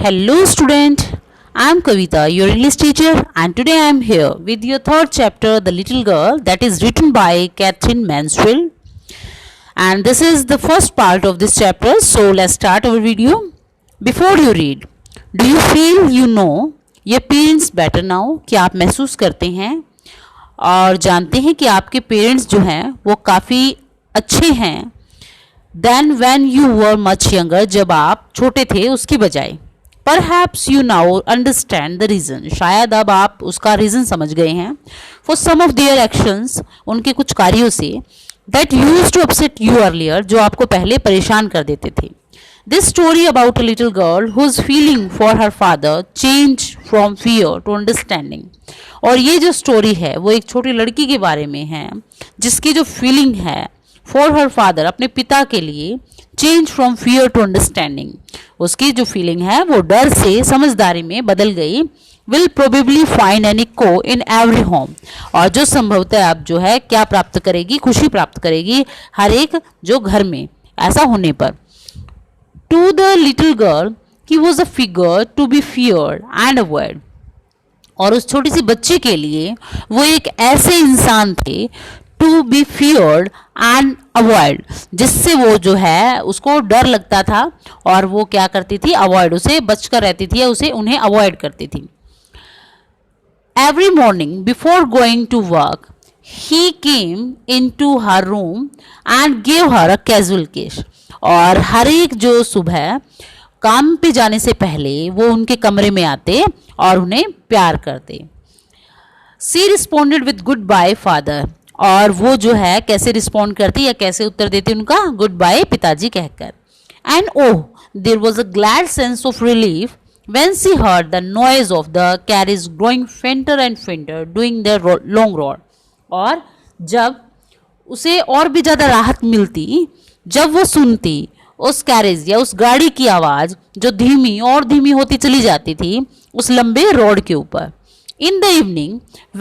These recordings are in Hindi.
Hello student, I am Kavita, your English teacher, and today I am here with your third chapter, The Little Girl, that is written by Catherine Mansfield. And this is the first part of this chapter, so let's start our video. Before you read, do you feel you know your parents better now? क्या आप महसूस करते हैं और जानते हैं कि आपके पेरेंट्स जो हैं वो काफ़ी अच्छे हैं then when you were much younger, जब आप छोटे थे उसकी बजाय. Perhaps you now understand the reason. शायद अब आप उसका रीज़न समझ गए हैं. For some of their actions, उनके कुछ कार्यों से that used to upset you earlier, जो आपको पहले परेशान कर देते थे. This story about a little girl whose feeling for her father changed from fear to understanding. और ये जो स्टोरी है वो एक छोटी लड़की के बारे में है जिसकी जो फीलिंग है फॉर हर फादर, अपने पिता के लिए, change from fear to understanding, उसकी जो फीलिंग है वो डर से समझदारी में बदल गई. Will probably find an echo in every home, और जो संभवतः अब जो है क्या प्राप्त करेगी, खुशी प्राप्त करेगी हर एक जो घर में ऐसा होने पर. To the little girl he was a figure to be feared and avoid, और उस छोटी सी बच्ची के लिए वो एक ऐसे इंसान थे to be feared and avoid, जिससे वो जो है उसको डर लगता था और वो क्या करती थी, अवॉइड, उसे बचकर रहती थी या उसे उन्हें अवॉइड करती थी. Every morning before going to work he came in to her room and gave her a casual kiss, और हर एक जो सुबह काम पे जाने से पहले वो उनके कमरे में आते और उन्हें प्यार करते. She responded with goodbye father, और वो जो है कैसे रिस्पॉन्ड करती या कैसे उत्तर देती उनका, गुड बाय पिताजी कहकर. And oh there was a glad sense of relief when she heard the noise of the carriage growing fainter and fainter doing the long road, और जब उसे और भी ज़्यादा राहत मिलती जब वो सुनती उस कैरेज या उस गाड़ी की आवाज़ जो धीमी और धीमी होती चली जाती थी उस लंबे रोड के ऊपर. In the evening,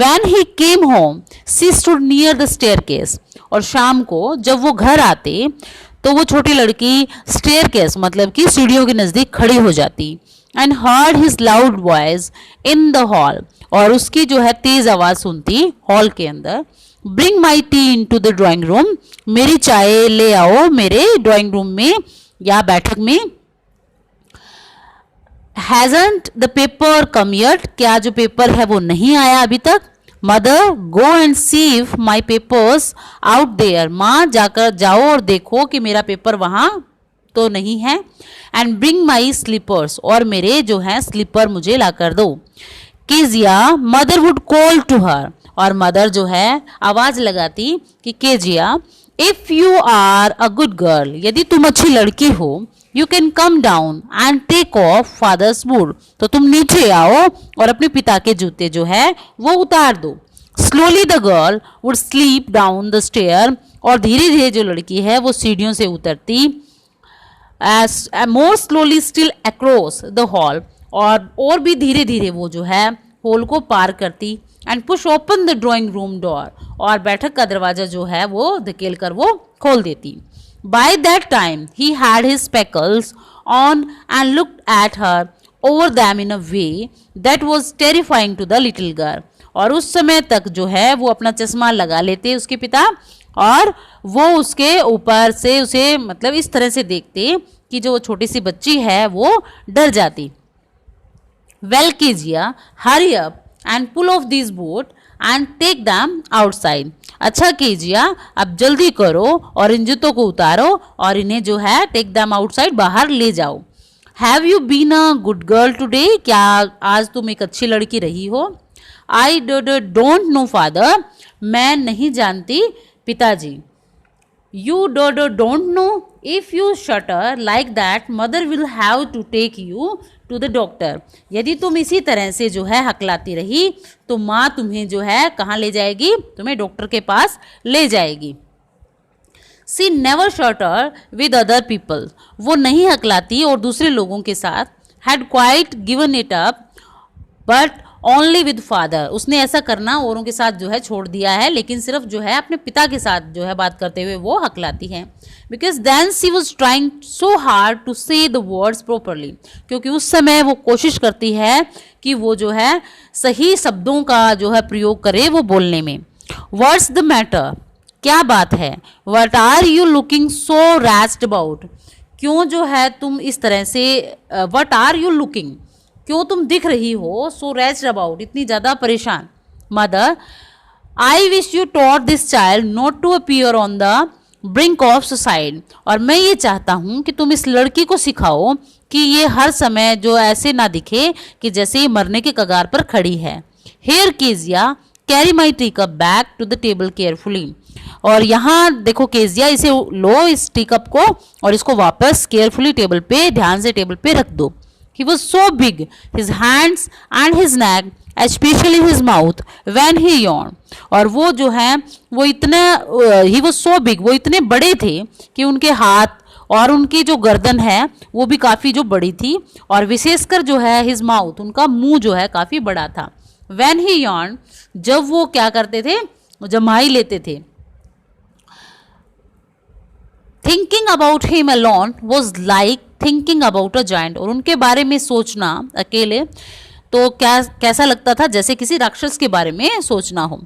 when he came home, she stood near the staircase. और शाम को जब वो घर आते तो वो छोटी लड़की staircase मतलब कि सीढ़ियों के नज़दीक खड़ी हो जाती. And heard his loud voice in the hall, और उसकी जो है तेज आवाज़ सुनती हॉल के अंदर. Bring my tea into the drawing room, मेरी चाय ले आओ मेरे ड्राइंग रूम में या बैठक में. Hasn't the paper come yet? क्या जो पेपर है वो नहीं आया अभी तक. Mother, go and see if my papers out there. माँ जाओ और देखो कि मेरा पेपर वहाँ तो नहीं है. And bring my slippers, और मेरे जो हैं स्लीपर मुझे ला कर दो. Kezia mother would call to her, और मदर जो है आवाज़ लगाती कि Kezia if you are a good girl, यदि तुम अच्छी लड़की हो, You can come down and take off father's boot. तो तुम नीचे आओ और अपने पिता के जूते जो है वो उतार दो. Slowly the girl would slip down the stair, और धीरे धीरे जो लड़की है वो सीढ़ियों से उतरती. As more slowly still across the hall, और भी धीरे धीरे वो जो है हॉल को पार करती. And push open the drawing room door, और बैठक का दरवाजा जो है वो धकेल कर वो खोल देती. By that time he had his spectacles on and looked at her over them in a way that was terrifying to the little girl. और उस समय तक जो है वो अपना चश्मा लगा लेते उसके पिता, और वो उसके ऊपर से उसे मतलब इस तरह से देखते कि जो छोटी सी बच्ची है वो डर जाती. Well Kezia, hurry up and pull off these boots and take them outside. अच्छा केजिया अब जल्दी करो और इन जूतों को उतारो और इन्हें जो है टेक दैम आउटसाइड, बाहर ले जाओ. Have you been a good girl today, क्या आज तुम एक अच्छी लड़की रही हो. आई डोंट नो फादर, मैं नहीं जानती पिताजी. You don't know, if you stutter like that mother will have to take you to the doctor. यदि तुम इसी तरह से जो है हकलाती रही तो माँ तुम्हें जो है कहाँ ले जाएगी, तुम्हें डॉक्टर के पास ले जाएगी. She never stutter with other people, वो नहीं हकलाती और दूसरे लोगों के साथ. Had quite given it up but only with father, उसने ऐसा करना औरों के साथ जो है छोड़ दिया है, लेकिन सिर्फ जो है अपने पिता के साथ जो है बात करते हुए वो हकलाती है। Because then she was trying so hard to say the words properly, क्योंकि उस समय वो कोशिश करती है कि वो जो है सही शब्दों का जो है प्रयोग करे वो बोलने में। व्हाट्स द मैटर, क्या बात है। What are you looking so raised about, क्यों जो है तुम इस तरह से, वट आर यू लुकिंग, क्यों तुम दिख रही हो, सो रेस्ट अबाउट, इतनी ज़्यादा परेशान। Mother, I wish you taught this child not to appear on the brink of suicide, और मैं ये चाहता हूँ कि तुम इस लड़की को सिखाओ कि ये हर समय जो ऐसे ना दिखे कि जैसे ये मरने के कगार पर खड़ी है। Here Kezia, carry my tea cup back to the table carefully, और यहाँ देखो केजिया, इसे लो इस टी कप को और इसको वापस केयरफुली टेबल पे, ध्यान से टेबल पे रख दो। He was so big, his hands and his neck, especially his mouth, when he yawned. और वो जो है वो इतने he was so big, वो इतने बड़े थे कि उनके हाथ और उनकी जो गर्दन है वो भी काफ़ी जो बड़ी थी, और विशेषकर जो है his mouth, उनका मुंह जो है काफ़ी बड़ा था। When he yawned, जब वो क्या करते थे, जमाई लेते थे। Thinking about him alone was like thinking about a giant, और उनके बारे में सोचना अकेले तो क्या कैसा लगता था, जैसे किसी राक्षस के बारे में सोचना हो।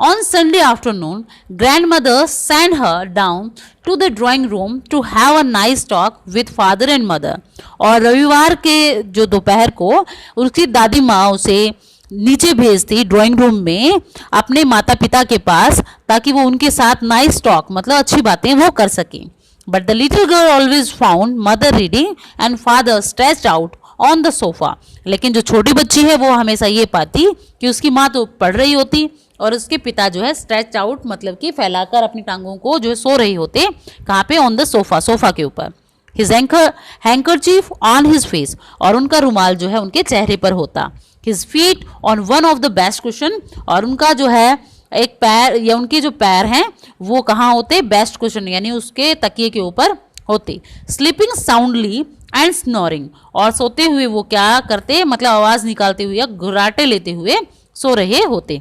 On Sunday afternoon grand mother send her down to the drawing room to have a nice talk with father and mother, और रविवार के जो दोपहर को उसकी दादी माँ उसे नीचे भेजती ड्राइंग रूम में अपने माता पिता के पास, ताकि वो उनके साथ नाइस टॉक मतलब अच्छी बातें वो कर सके। But the little girl always found mother reading and father stretched out on the sofa, लेकिन जो छोटी बच्ची है वो हमेशा ये पाती कि उसकी माँ तो पढ़ रही होती और उसके पिता जो है स्ट्रेच आउट मतलब कि फैलाकर अपनी टांगों को जो है सो रही होते, कहाँ पे, ऑन द सोफा, सोफा के ऊपर। His handkerchief on his face, और उनका रुमाल जो है उनके चेहरे पर होता। His feet on one of the best cushion, और उनका जो है एक पैर या उनके जो पैर हैं वो कहाँ होते, बेस्ट कुशन यानी उसके तकिए के ऊपर होते। स्लीपिंग साउंडली एंड स्नोरिंग, और सोते हुए वो क्या करते मतलब आवाज निकालते हुए या घुराटे लेते हुए सो रहे होते।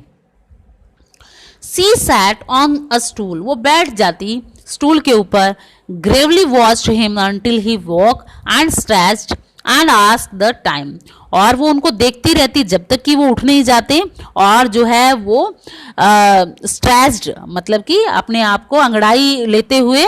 She sat on a stool, वो बैठ जाती स्टूल के ऊपर। Gravely watched him until he walk and stretched and asked the time, और वो उनको देखती रहती जब तक कि वो उठ नहीं जाते, और जो है वो स्ट्रेच्ड मतलब कि अपने आप को अंगड़ाई लेते हुए,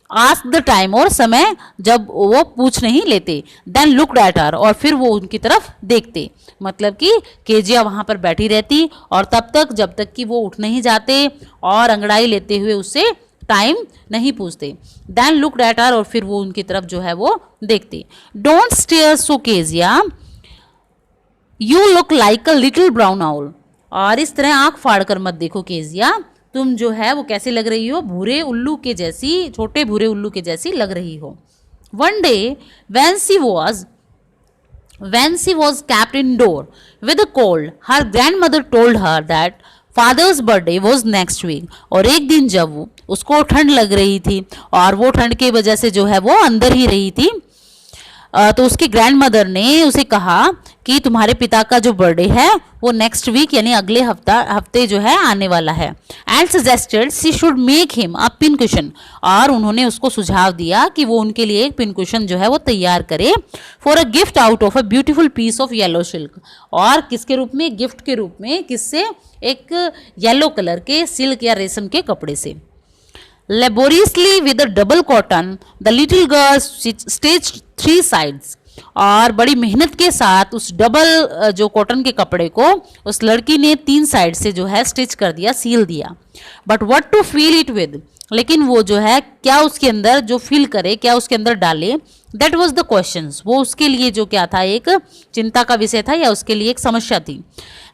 आस्क द टाइम और समय जब वो पूछ नहीं लेते। देन लुक्ड एट हर, और फिर वो उनकी तरफ देखते, मतलब कि केजिया वहां पर बैठी रहती और तब तक जब तक कि वो उठ नहीं जाते और अंगड़ाई लेते हुए उससे टाइम नहीं पूछते। देन लुक्ड एट हर, और फिर वो उनकी तरफ जो है वो देखते। Don't stare so Kezia, you look like a little brown owl, और इस तरह आंख फाड़ कर मत देखो केजिया, तुम जो है वो कैसी लग रही हो, भूरे उल्लू के जैसी, छोटे भूरे उल्लू के जैसी लग रही हो। One day when she was kept indoor with a cold, her grandmother told her that father's birthday was next week, और एक दिन जब उसको ठंड लग रही थी और वो ठंड की वजह से जो है वो अंदर ही रही थी, तो उसकी ग्रैंड मदर ने उसे कहा कि तुम्हारे पिता का जो बर्थडे है वो नेक्स्ट वीक यानी अगले हफ्ते जो है आने वाला है। And suggested she should make him a pin cushion, और उन्होंने उसको सुझाव दिया कि वो उनके लिए एक पिन कुशन जो है वो तैयार करे for a gift out of a beautiful piece of yellow silk, और किसके रूप में, गिफ्ट के रूप में, किससे, एक येलो कलर के सिल्क या रेशम के कपड़े से। Laboriously with a double cotton, the little girl stitched 3 sides, और बड़ी मेहनत के साथ उस डबल जो कॉटन के कपड़े को उस लड़की ने 3 साइड से जो है स्टिच कर दिया, सील दिया। But what to fill it with, लेकिन वो जो है क्या उसके अंदर जो फील करे, क्या उसके अंदर डाले, दैट वॉज द क्वेश्चन, वो उसके लिए जो क्या था, एक चिंता का विषय था या उसके लिए एक समस्या थी।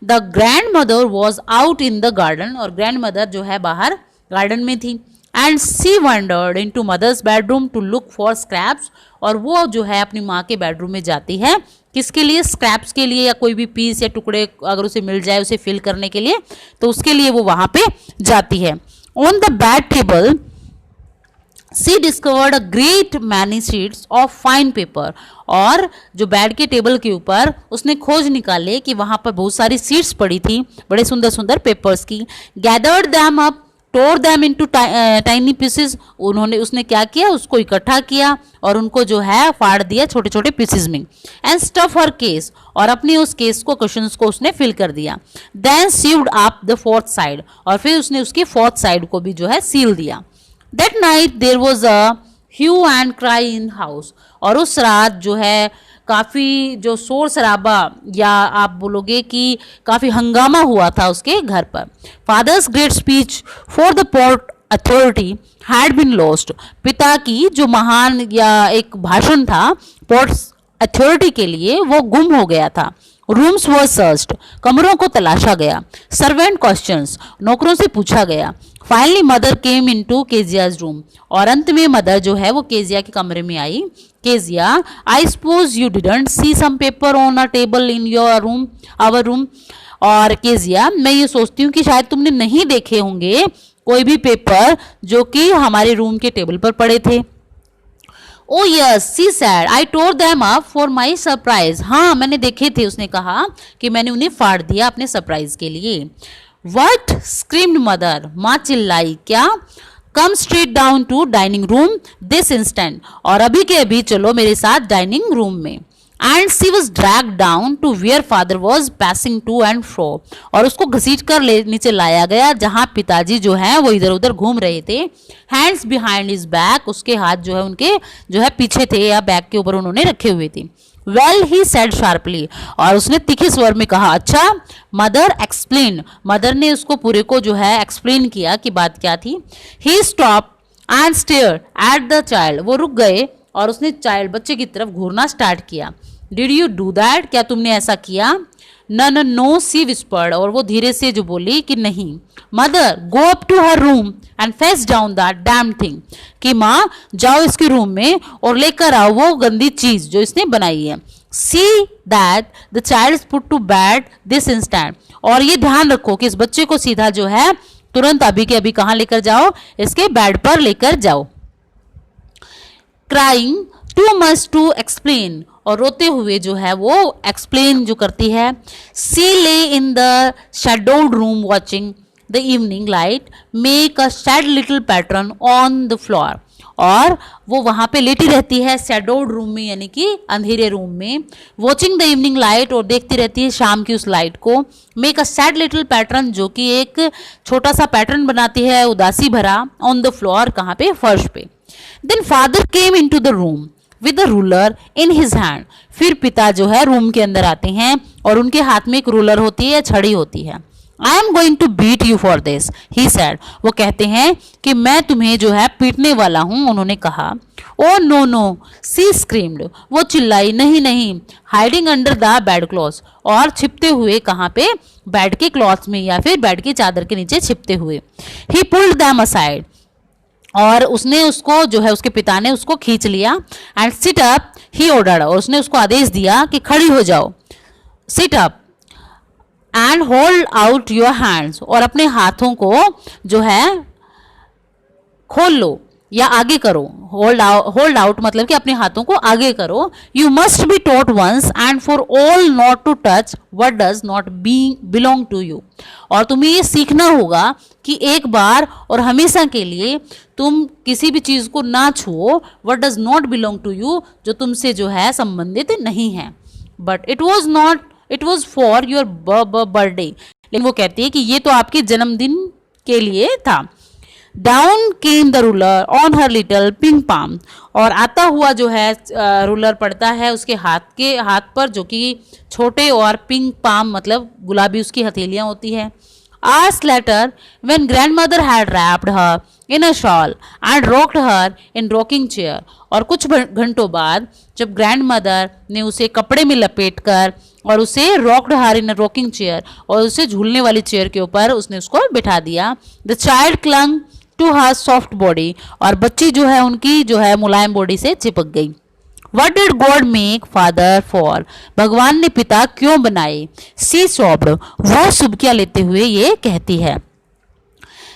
The grand mother was out in the garden, और ग्रैंड मदर जो है बाहर गार्डन में थी। And she wandered in to mother's bedroom to look for scraps, और वो जो है अपनी माँ के बेडरूम में जाती है, किसके लिए, स्क्रैप्स के लिए, या कोई भी पीस या टुकड़े अगर उसे मिल जाए उसे फिल करने के लिए, तो उसके लिए वो वहाँ पे जाती है। On the bed table she discovered a great many sheets of fine paper, और जो बेड के टेबल के ऊपर उसने खोज निकाले कि वहां पर बहुत सारी शीट्स पड़ी थी, बड़े सुंदर सुंदर पेपर्स की। गैदर्ड दैम अप, टोर दैम इनटू टाइनी पीसेस, उसने क्या किया, उसको इकट्ठा किया और उनको जो है फाड़ दिया छोटे छोटे पीसेस में। एंड स्टफ हर केस, और अपने उस केस को, क्वेश्चंस को उसने फिल कर दिया। Then sewed up the fourth side, और फिर उसने उसकी फोर्थ साइड को भी जो है सील दिया। That night there was a hue and cry in house, और उस रात जो है काफ़ी जो शोर शराबा, या आप बोलोगे कि काफ़ी हंगामा हुआ था उसके घर पर। Father's great speech for the port authority had been lost, पिता की जो महान या एक भाषण था पोर्ट अथॉरिटी के लिए, वो गुम हो गया था। रूम्स वर सर्च्ड, कमरों को तलाशा गया। सर्वेंट क्वेश्चंस, नौकरों से पूछा गया। Finally mother came into Keziah's room, और अंत में मदर जो है वो केजिया के कमरे में आई। Kezia, I suppose you didn't see some paper on a table in your room, our room. और केजिया, मैं ये सोचती हूँ कि शायद तुमने नहीं देखे होंगे कोई भी पेपर जो कि हमारे रूम के टेबल पर पड़े थे। Oh yes, she said, I tore them up for my surprise, हाँ मैंने देखे थे, उसने कहा कि मैंने उन्हें फाड़ दिया अपने सरप्राइज के लिए। वट, स्क्रीम्ड मदर, माँ चिल्लाई, क्या? Come straight down to dining room this instant, और अभी के अभी चलो मेरे साथ डाइनिंग रूम में। And she was drag down to where father was pacing to and fro, और उसको घसीट कर नीचे लाया गया जहां पिताजी जो है वो इधर उधर घूम रहे थे। हैंड्स बिहाइंड हिज बैक, उसके हाथ जो है उनके जो है पीछे थे या बैक के ऊपर उन्होंने रखे हुए थे। वेल ही सेड शार्पली, और उसने तीखे स्वर में कहा, अच्छा। मदर एक्सप्लेन, मदर ने उसको पूरे को जो है एक्सप्लेन किया कि बात क्या थी। He stop and stare at the child, वो रुक गए और उसने चाइल्ड बच्चे की तरफ घूरना स्टार्ट किया। डिड यू डू दैट, क्या तुमने ऐसा किया? न नो, सी विस्पर्ड, और वो धीरे से जो बोली कि नहीं। Mother, go up to her room and face down that damn thing, कि माँ जाओ इसके रूम में और लेकर आओ वो गंदी चीज जो इसने बनाई है। See that the child is put to bed this instant, और ये ध्यान रखो कि इस बच्चे को सीधा जो है तुरंत अभी के अभी कहाँ लेकर जाओ, इसके बेड पर लेकर जाओ। Crying too much to explain, और रोते हुए जो है वो एक्सप्लेन जो करती है। सी ले in the shadowed room watching the evening light make a sad little pattern on the floor, और वो वहाँ पे लेटी रहती है शैडोड रूम में, यानी कि अंधेरे रूम में। वॉचिंग द इवनिंग लाइट, और देखती रहती है शाम की उस लाइट को। Make a sad little pattern, जो कि एक छोटा सा पैटर्न बनाती है उदासी भरा, ऑन द फ्लोर, कहाँ पे, फर्श पे। Then father came in to the room with the ruler in his hand, फिर पिता जो है रूम के अंदर आते हैं और उनके हाथ में एक रूलर होती है, छड़ी होती है। I am going to beat you for this, he said, वो कहते हैं कि मैं तुम्हें जो है पीटने वाला हूं, उन्होंने कहा। ओ नो नो, सी स्क्रीम्ड, वो चिल्लाई, नहीं नहीं। Hiding under the bed cloth, और छिपते हुए कहाँ पे, बेड के क्लॉथ में या फिर बेड की चादर के नीचे छिपते हुए। ही पुल्ड दैम असाइड, और उसने उसको जो है उसके पिता ने उसको खींच लिया। And sit up, he ordered, और उसने उसको आदेश दिया कि खड़ी हो जाओ। Sit up and hold out your hands, और अपने हाथों को जो है खोल लो या आगे करो। होल्ड आउट मतलब कि अपने हाथों को आगे करो। You must be taught once and for all not to touch what does not belong to you, और तुम्हें ये सीखना होगा कि एक बार और हमेशा के लिए तुम किसी भी चीज को ना छुओ, what does not belong to you, जो तुमसे जो है संबंधित नहीं है। But it was for your birthday, लेकिन वो कहती है कि ये तो आपके जन्मदिन के लिए था। Down came the ruler on her little pink palm, और आता हुआ जो है रूलर पड़ता है उसके हाथ पर, जो कि छोटे और पिंक पाम मतलब गुलाबी उसकी हथेलियां होती है। Hours later, when grandmother had wrapped her in a shawl and rocked her in rocking chair, और कुछ घंटों बाद जब ग्रैंडमदर ने उसे कपड़े में लपेटकर और उसे रॉक्ड हर इन रॉकिंग चेयर, और उसे झूलने वाली चेयर के ऊपर उसने उसको बिठा दिया। The child clung to her soft body, और बच्ची जो है उनकी जो है मुलायम बॉडी से चिपक गई। What did God make father for? भगवान ने पिता क्यों बनाए? She sobbed, वो सुबकियां लेते हुए ये कहती है।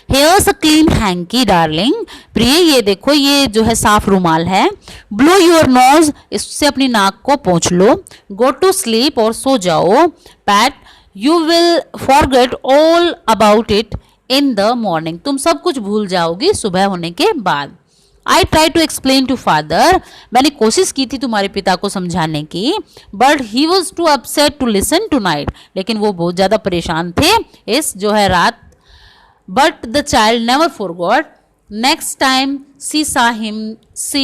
Hairs a clean hanky darling, प्रिय ये देखो ये जो है साफ रुमाल है। ब्लो योर नोज, इससे अपनी नाक को पोंछ लो। गो टू स्लीप, और सो जाओ। Pat, you will forget all about it in the morning, तुम सब कुछ भूल जाओगी सुबह होने के बाद। I try to explain to father, मैंने कोशिश की थी तुम्हारे पिता को समझाने की, but he was too upset to listen tonight, लेकिन वो बहुत ज़्यादा परेशान थे इस जो है रात। But the child never forgot, next time she saw him, she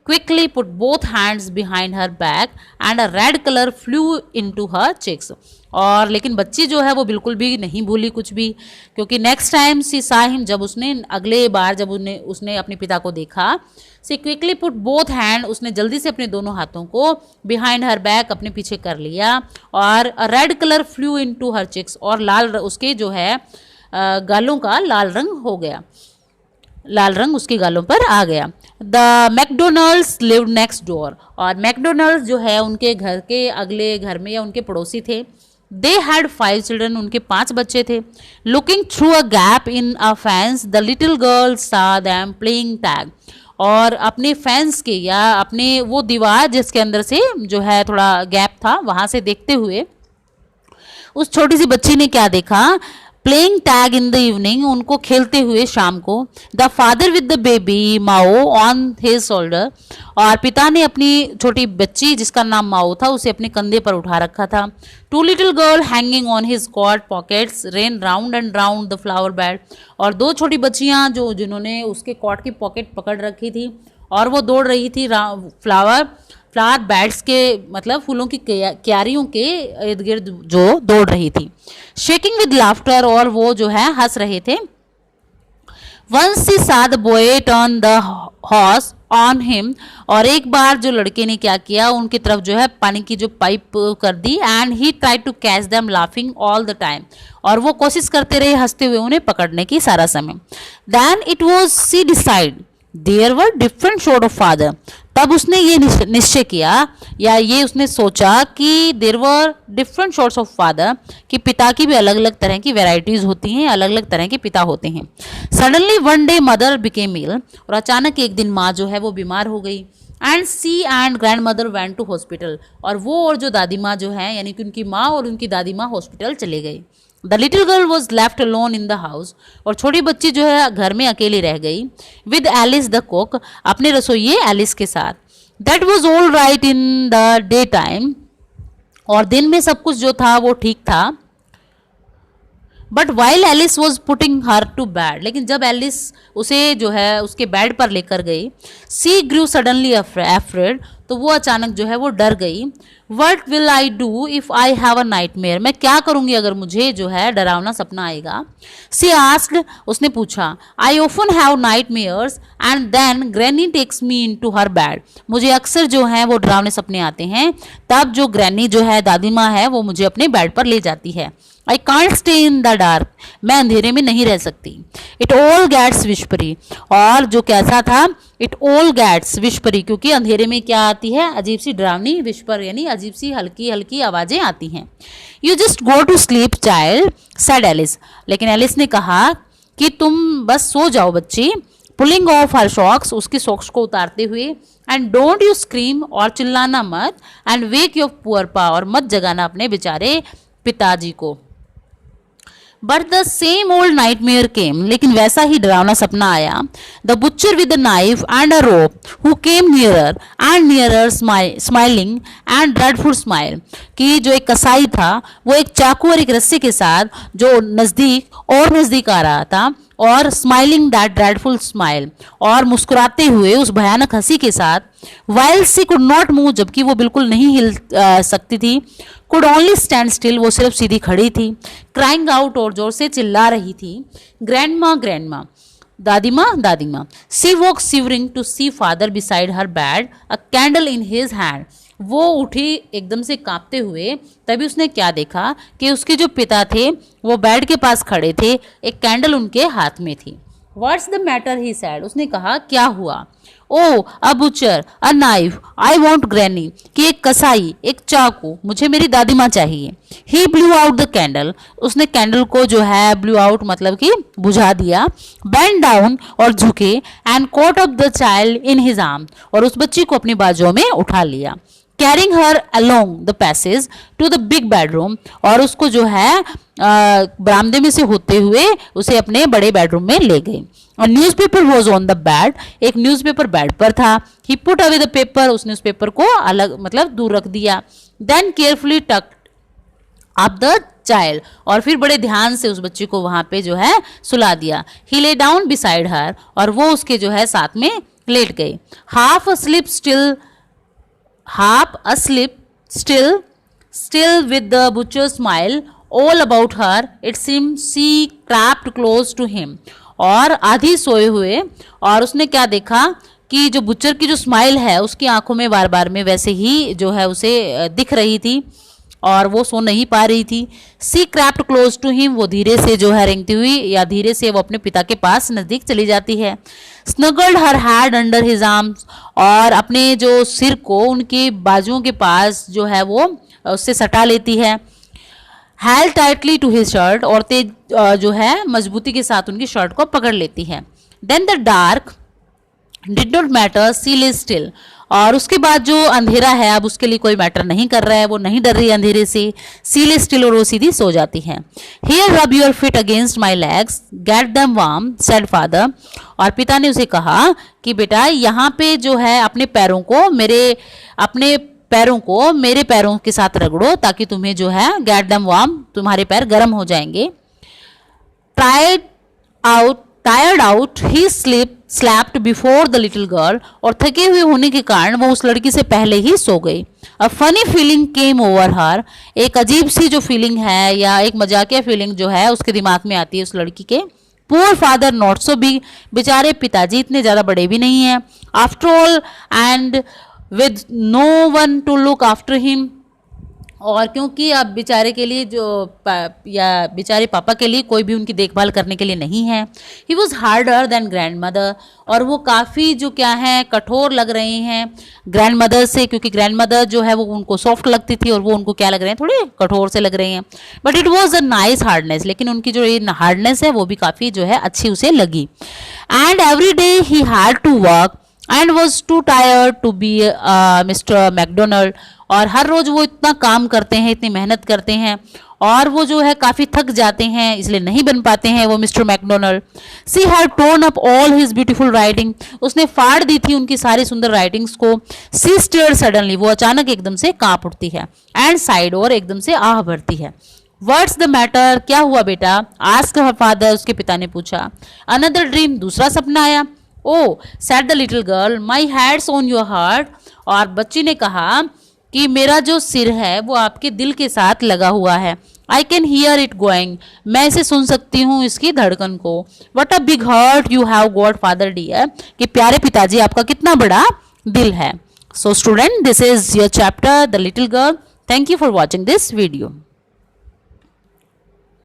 quickly put both hands behind her back and a red color flew into her cheeks. और लेकिन बच्ची जो है वो बिल्कुल भी नहीं भूली कुछ भी, क्योंकि next time she saw him, जब उसने अगले बार जब उसने अपने पिता को देखा, सी क्विकली पुट बोथ हैंड, उसने जल्दी से अपने दोनों हाथों को बिहाइंड हर बैक अपने पीछे कर लिया, और red colour flew into her cheeks, और लाल उसके जो है गालों का लाल रंग हो गया, लाल रंग उसके गालों पर आ गया। The McDonald's lived next door, और मैकडोनल्ड्स जो है उनके घर के अगले घर में या उनके पड़ोसी थे। दे हैड 5 चिल्ड्रन, उनके 5 बच्चे थे। Looking through a gap in a fence the little girl saw them playing tag, और अपने फेंस के या अपने वो दीवार जिसके अंदर से जो है थोड़ा गैप था वहाँ से देखते हुए उस छोटी सी बच्ची ने क्या देखा, playing tag in the evening, उनको खेलते हुए शाम को। The father with the baby Mao on his shoulder, और पिता ने अपनी छोटी बच्ची जिसका नाम माओ था उसे अपने कंधे पर उठा रखा था। 2 little girl hanging on his coat pockets ran round and round the flower bed, और 2 छोटी बच्चियां जो जिन्होंने उसके कॉट की पॉकेट पकड़ रखी थी और वो दौड़ रही थी फ्लावर बैड्स के मतलब फूलों की क्यारियों के इर्द गिर्द जो दौड़ रही थी। शेकिंग विद लाफ्टर, और वो जो है हंस रहे थे। Once she saw the boy turn the hose on him, और एक बार जो लड़के ने क्या किया उनकी तरफ जो है पानी की जो पाइप कर दी, and he tried to catch them laughing all the time, और वो कोशिश करते रहे हंसते हुए उन्हें पकड़ने की सारा समय। Then it was she decide there were different showed of father, तब उसने ये निश्चय किया या ये उसने सोचा कि there were different shades of father, कि पिता की भी अलग अलग तरह की वेराइटीज़ होती हैं, अलग अलग तरह के पिता होते हैं। Suddenly one day mother became ill, और अचानक एक दिन माँ जो है वो बीमार हो गई। And she and grand mother went to hospital, और वो और जो दादी माँ जो है यानी कि उनकी माँ और उनकी दादी माँ हॉस्पिटल चले गई। The little girl was left alone in the house, और छोटी बच्ची जो है घर में अकेली रह गई। विद एलिस द कुक, अपने रसोइये एलिस के साथ। That was all right in the day time, और दिन में सब कुछ जो था वो ठीक था। But while Alice was putting her to bed, लेकिन जब एलिस उसे जो है उसके बेड पर लेकर गई, सी ग्रू सडनली अफ्रेड, तो वो अचानक जो है वो डर गई। What will I do if I have a nightmare, मैं क्या करूंगी अगर मुझे जो है डरावना सपना आएगा। सी आस्क्ड, उसने पूछा। I often have nightmares and then granny takes me in to her bed, मुझे अक्सर जो है वो डरावने सपने आते हैं, तब जो ग्रैनी जो है दादी माँ है वो मुझे अपने बेड पर ले जाती है। I can't stay in the dark, मैं अंधेरे में नहीं रह सकती। इट ऑल गेट्स विस्परी, और जो कैसा था, इट ऑल गेट्स विस्परी, क्योंकि अंधेरे में क्या आती है, अजीब सी डरावनी विस्पर यानी अजीब सी हल्की हल्की आवाज़ें आती हैं। You just go to sleep child said Alice, लेकिन एलिस ने कहा कि तुम बस सो जाओ बच्ची। पुलिंग ऑफ हर सॉक्स, उसकी सॉक्स को उतारते हुए। एंड डोंट यू स्क्रीम, और चिल्लाना मत। एंड वेक योर पुअर पा, और मत जगाना अपने बेचारे पिताजी को। But the same old nightmare came, लेकिन वैसा ही डरावना सपना आया। The butcher with the knife and a rope who came nearer and nearer smiling and dreadful smile, कि जो एक कसाई था वो एक चाकू और एक रस्सी के साथ जो नज़दीक और नज़दीक आ रहा था, और स्माइलिंग दैट ड्रेडफुल स्माइल, और मुस्कुराते हुए उस भयानक हंसी के साथ। While she could not move, जबकि वो बिल्कुल नहीं हिल सकती थी। कुड ओनली स्टैंड स्टिल, वो सिर्फ सीधी खड़ी थी। क्राइंग आउट, और जोर से चिल्ला रही थी। ग्रैंड माँ, दादी माँ। She walk shivering to see father beside her bed, a candle in his hand, वो उठी एकदम से कांपते हुए। तभी उसने क्या देखा कि उसके जो पिता थे वो बेड के पास खड़े थे, एक कैंडल उनके हाथ में थी। What's the matter he said, उसने कहा क्या हुआ। Oh a butcher, a knife, I want granny, कि एक कसाई, एक चाकू, मुझे मेरी दादी माँ चाहिए। ही ब्लू आउट द कैंडल, उसने कैंडल को जो है ब्लू आउट मतलब कि बुझा दिया। बेंड डाउन, और झुके, and caught up the child in his arm, और उस बच्ची को अपनी बाजुओं में उठा लिया। Carrying her along the passage to the big bedroom, और उसको जो है बरामदे में से होते हुए उसे अपने बड़े बेडरूम में ले गए। और newspaper was on the bed, एक न्यूज़पेपर बेड पर था। ही पुट अवे द पेपर, उसने उस पेपर को अलग मतलब दूर रख दिया। देन केयरफुली टक अप द चाइल्ड, और फिर बड़े ध्यान से उस बच्ची को वहां पे जो है सुला दिया। ही ले डाउन बिसाइड हर, और वो उसके जो है साथ में लेट गई। Half asleep still with the butcher's smile all about her, it seemed she crept close to him, और आधी सोए हुए, और उसने क्या देखा कि जो बुचर की जो स्माइल है उसकी आंखों में बार बार में वैसे ही जो है उसे दिख रही थी, और वो सो नहीं पा रही थी। सी क्रैप्ट क्लोज टू हिम, वो धीरे से जो है रेंगती हुई या धीरे से वो अपने पिता के पास नजदीक चली जाती है। Snuggled her had under his arms, और अपने जो सिर को उनके बाजुओं के पास जो है वो उससे सटा लेती है। Held tightly to his shirt, और तेज जो है मजबूती के साथ उनकी शर्ट को पकड़ लेती है। Then the dark did not matter, she lay still, और उसके बाद जो अंधेरा है अब उसके लिए कोई मैटर नहीं कर रहा है, वो नहीं डर रही अंधेरे से। सी ले स्टिल, और वो सीधी सो जाती है। Here rub your feet against my legs, get them warm, said father, और पिता ने उसे कहा कि बेटा यहाँ पे जो है अपने पैरों को मेरे पैरों के साथ रगड़ो ताकि तुम्हें जो है गेट देम वार्म, तुम्हारे पैर गर्म हो जाएंगे। Tired out he slapped before the little girl, और थके हुए होने के कारण वो उस लड़की से पहले ही सो गई। A funny feeling came over हर, एक अजीब सी जो फीलिंग है या एक मजाकिया फीलिंग जो है उसके दिमाग में आती है उस लड़की के। Poor father not so big, बेचारे पिताजी इतने ज्यादा बड़े भी नहीं हैं। After all and with no one to look after him, और क्योंकि अब बेचारे के लिए या बेचारे पापा के लिए कोई भी उनकी देखभाल करने के लिए नहीं है। He was harder than grand mother, और वो काफ़ी जो क्या है कठोर लग रहे हैं ग्रैंड मदर से, क्योंकि ग्रैंड मदर जो है वो उनको सॉफ्ट लगती थी और वो उनको क्या लग रहे हैं, थोड़े कठोर से लग रहे हैं। But it was a nice hardness, लेकिन उनकी जो ये हार्डनेस है वो भी काफ़ी जो है अच्छी उसे लगी। And every day he had to work and was too tired to be mister McDonald, और हर रोज वो इतना काम करते हैं, इतनी मेहनत करते हैं, और वो जो है काफी थक जाते हैं, इसलिए नहीं बन पाते हैं वो mister McDonald. She had torn up all his beautiful writing, उसने फाड़ दी थी उनकी सारी सुंदर राइटिंग्स को। सी स्टेयर्ड सडनली, वो अचानक एकदम से कांप उठती है। एंड साइड, और एकदम से आह भरती है। व्हाट्स द मैटर, क्या हुआ बेटा, आस्क्ड हर फादर, उसके पिता ने पूछा। अनदर ड्रीम, दूसरा सपना आया। Oh said the little girl, my hands on your heart, और बच्ची ने कहा कि मेरा जो सिर है वो आपके दिल के साथ लगा हुआ है। I can hear it going, मैं इसे सुन सकती हूँ इसकी धड़कन को। What a big heart you have got father dear, कि प्यारे पिताजी आपका कितना बड़ा दिल है। So student, this is your chapter the little girl. Thank you for watching this video.